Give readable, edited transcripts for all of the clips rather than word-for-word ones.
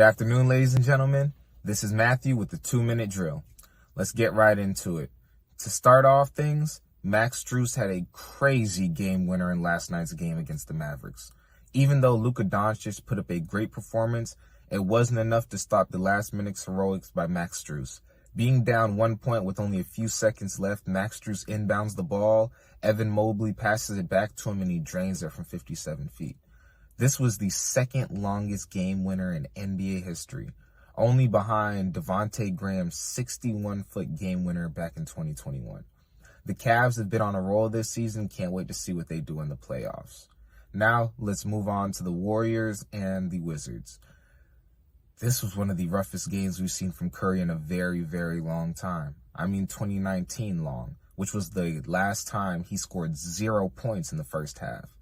afternoon, ladies and gentlemen. This is Matthew with the 2-minute drill. Let's get right into it. To start off things, Max Strus had a crazy game winner in last night's game against the Mavericks. Even though Luka Doncic put up a great performance, it wasn't enough to stop the last-minute heroics by Max Strus. Being down 1 point with only a few seconds left, Max Strus inbounds the ball, Evan Mobley passes it back to him, and he drains it from 57 feet. This was the second longest game winner in NBA history, only behind Devontae Graham's 61-foot game winner back in 2021. The Cavs have been on a roll this season. Can't wait to see what they do in the playoffs. Now, let's move on to the Warriors and the Wizards. This was one of the roughest games we've seen from Curry in a very, very long time. I mean 2019 long, which was the last time he scored 0 points in the first half.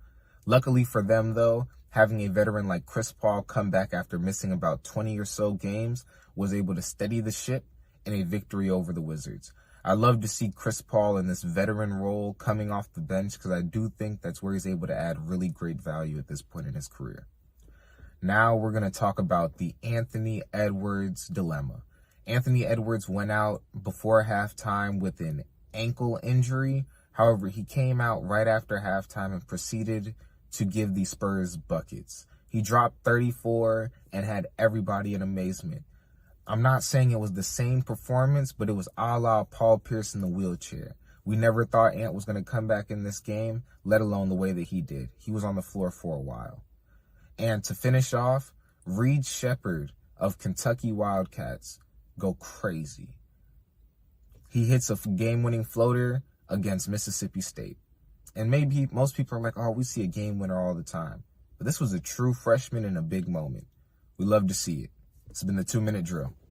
Luckily for them, though, having a veteran like Chris Paul come back after missing about 20 or so games was able to steady the ship in a victory over the Wizards. I love to see Chris Paul in this veteran role coming off the bench because I do think that's where he's able to add really great value at this point in his career. Now we're going to talk about the Anthony Edwards dilemma. Anthony Edwards went out before halftime with an ankle injury. However, he came out right after halftime and proceeded to give the Spurs buckets. He dropped 34 and had everybody in amazement. I'm not saying it was the same performance, but it was a la Paul Pierce in the wheelchair. We never thought Ant was going to come back in this game, let alone the way that he did. He was on the floor for a while. And to finish off, Reed Shepherd of Kentucky Wildcats go crazy. He hits a game-winning floater against Mississippi State. And maybe most people are like, oh, we see a game winner all the time. But this was a true freshman in a big moment. We love to see it. It's been the 2-minute drill.